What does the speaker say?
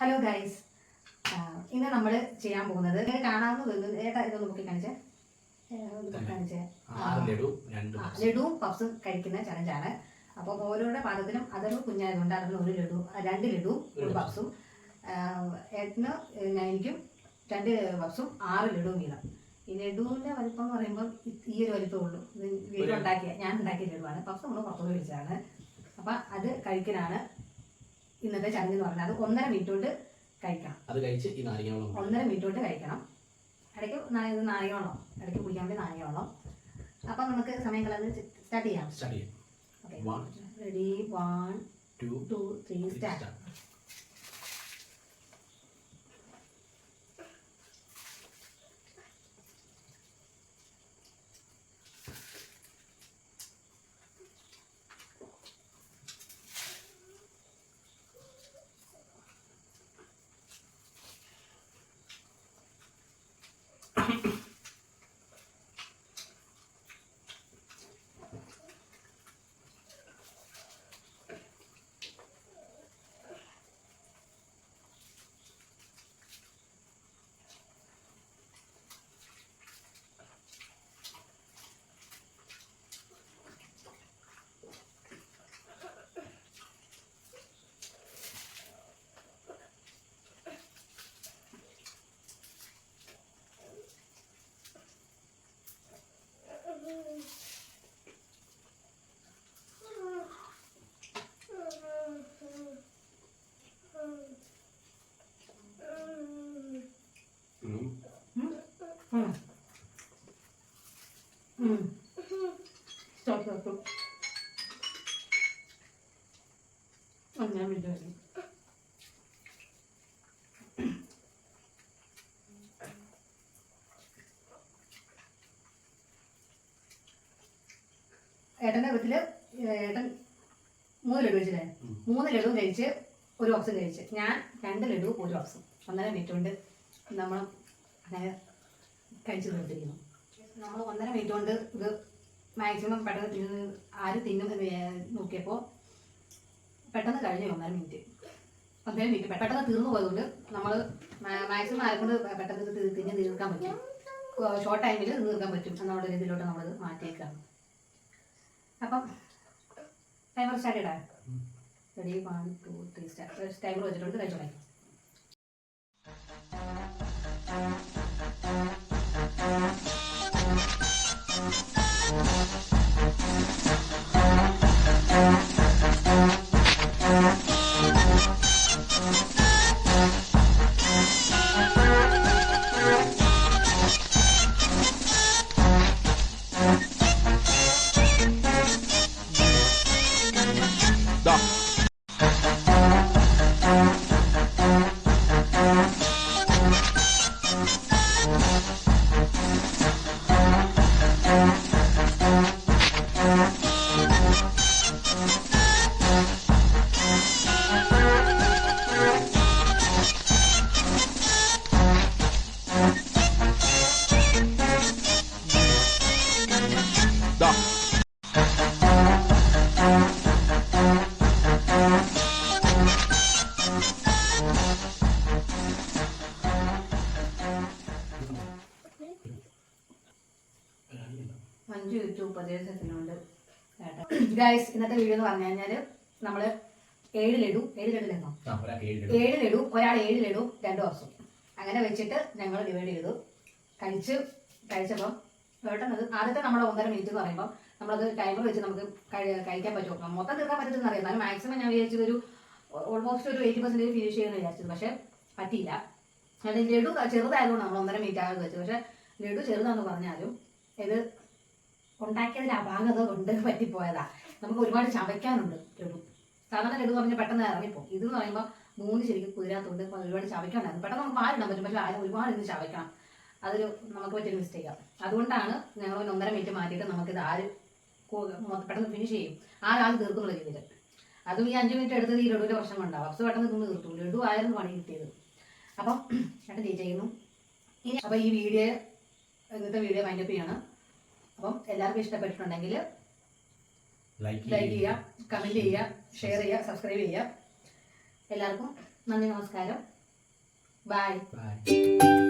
Hello guys, ഇന്ന് നമ്മൾ ചെയ്യാൻ പോകുന്നത് കാണാവുന്നത് ഇതൊന്ന് പൊക്കി കാണിച്ചേ. ലഡുവും പഫ്സും കഴിക്കുന്ന ചലഞ്ചാണ്. അപ്പോൾ ഓരോരുടെ പാത്രത്തിലും അതൊരു കുഞ്ഞായതുകൊണ്ട് അതിന് ഒരു ലഡു, 2 ലഡുവും ഒരു പഫ്സും, ഏട്ടന് എനിക്കും 2 പഫ്സും 6 ലഡുവും വീതം. ഈ ലഡുവിൻ്റെ വലിപ്പം എന്ന് പറയുമ്പോൾ ഈ ഒരു വലിപ്പമേ ഉള്ളൂ. ഞാൻ ഉണ്ടാക്കിയ ലഡുവാണ്. പഫ്സ് നമ്മൾ പുറത്തുനിന്ന് വിളിച്ചതാണ്. അപ്പം അത് കഴിക്കലാണ് ഇന്നത്തെ ചലഞ്ച് എന്ന് പറഞ്ഞാൽ. അത് 1.5 മിനിറ്റ് കൊണ്ട് കഴിക്കണം. അത് കഴിച്ച് ഈ നാരങ്ങ വെള്ളം 1.5 മിനിറ്റ് കൊണ്ട് കഴിക്കണം. ഇടയ്ക്ക് നാരങ്ങ വെള്ളം ഇടയ്ക്ക് കുടിക്കാൻ വേണ്ടി നാരങ്ങ വെള്ളം. അപ്പം നമുക്ക് സമയം കളഞ്ഞ് സ്റ്റാർട്ട് ചെയ്യാം. Ready, 1 2 3 start. Stop. ഞാൻ വിചാരിച്ചു ഏട്ടൻ്റെ വീട്ടില് ഏട്ടൻ 3 ലഡു കഴിച്ചില്ലേ? 3 ലഡു കഴിച്ച് ഒരു ബോക്സും കഴിച്ച്. ഞാൻ 2 ലഡു ഒരു ബോക്സും 1.5 മിനിറ്റ് കൊണ്ട് നമ്മൾ അങ്ങനെ കഴിച്ചു തീർത്തിരിക്കുന്നു. നമ്മൾ 1.5 മിനിറ്റ് കൊണ്ട് ഇത് മാക്സിമം പെട്ടെന്ന് ആര് തിന്നും എന്ന് നോക്കിയപ്പോൾ പെട്ടെന്ന് കഴിഞ്ഞു. 1.5 മിനിറ്റ് പെട്ടെന്ന് തീർന്നു പോയതുകൊണ്ട് നമ്മൾ മാക്സിമം ആരെക്കൊണ്ട് പെട്ടെന്ന് തീർക്കാൻ പറ്റും, ഷോർട്ട് ടൈമിൽ തീർക്കാൻ പറ്റും എന്നുള്ള രീതിയിലോട്ട് നമ്മളത് മാറ്റിയേക്കാണ്. അപ്പം ടൈമർ സ്റ്റാർട്ട് ചെയ്യടാ. Ready, 1 2 3 start. ടൈമർ വെച്ചിട്ടുണ്ട്, കഴിച്ചോളാം. ഗൈസ്, ഇന്നത്തെ വീഡിയോ എന്ന് പറഞ്ഞു കഴിഞ്ഞാൽ നമ്മൾ 7 ലഡു ഒരാൾ 7 ലഡു 2 ദിവസം അങ്ങനെ വെച്ചിട്ട് ഞങ്ങൾ ഡിവൈഡ് ചെയ്തു കഴിച്ചപ്പം പെട്ടെന്ന് ആദ്യത്തെ നമ്മുടെ 1.5 മിനിറ്റ് എന്ന് പറയുമ്പോൾ നമ്മളത് ടൈമർ വെച്ച് നമുക്ക് കഴിക്കാൻ പറ്റുമോ, മൊത്തം തീർക്കാൻ പറ്റുമെന്ന് അറിയാം. എന്നാലും മാക്സിമം ഞാൻ വിചാരിച്ചത് ഒരു ഓൾമോസ്റ്റ് ഒരു 80% ഫിനിഷ് ചെയ്യുമെന്ന് വിചാരിച്ചത്. പക്ഷെ പറ്റിയില്ല. അത് ലഡു ചെറുതായതുകൊണ്ട് നമ്മൾ 1.5 മിനിറ്റ് ആകുന്നത് വെച്ചത്. പക്ഷെ ലഡു ചെറുതാണെന്ന് പറഞ്ഞാലും ഇത് ഉണ്ടാക്കിയതിൽ അപാകത കൊണ്ട് പറ്റിപ്പോയതാ. നമുക്ക് ഒരുപാട് ചവയ്ക്കാനുണ്ട് ലഡു. സാധാരണ ലഡു പറഞ്ഞാൽ പെട്ടെന്ന് ഇറങ്ങിപ്പോകും. ഇതെന്ന് പറയുമ്പോൾ 3 ശരിക്കും കുതിരാത്തതുകൊണ്ട് ഒരുപാട് ചവയ്ക്കാനുണ്ടായിരുന്നു. പെട്ടെന്ന് നമുക്ക് ആരിടാൻ പറ്റും, പക്ഷെ ആരും ഒരുപാട് ഇന്ന് ചവയ്ക്കണം. അതൊരു നമുക്ക് പറ്റിയൊരു മിസ്റ്റേക്കാണ്. അതുകൊണ്ടാണ് ഞങ്ങൾ 1.5 മിനിറ്റ് മാറ്റിയിട്ട് നമുക്കിത് പെട്ടെന്ന് ഫിനിഷ് ചെയ്യും, ആരും തീർക്കുന്നുള്ള രീതിയിൽ. അതും ഈ 5 മിനിറ്റ് എടുത്തത് ഈ ലഡുവിൻ്റെ പ്രശ്നം കൊണ്ടാവും. അപ്സ് പെട്ടെന്ന് തിന്ന് തീർത്തു. ലഡു ആയിരുന്നു പണി കിട്ടിയത്. അപ്പം ചേട്ടൻ ചെയ്യുന്നു. അപ്പോൾ ഈ വീഡിയോ ഇന്നത്തെ വീഡിയോ വൈൻഡപ്പ് ചെയ്യണം. അപ്പം എല്ലാവർക്കും ഇഷ്ടപ്പെട്ടിട്ടുണ്ടെങ്കിൽ ലൈക്ക് ചെയ്യുക, കമൻറ്റ് ചെയ്യുക, ഷെയർ ചെയ്യുക, സബ്സ്ക്രൈബ് ചെയ്യുക. എല്ലാവർക്കും നന്ദി, നമസ്കാരം. ബൈ. ബൈ.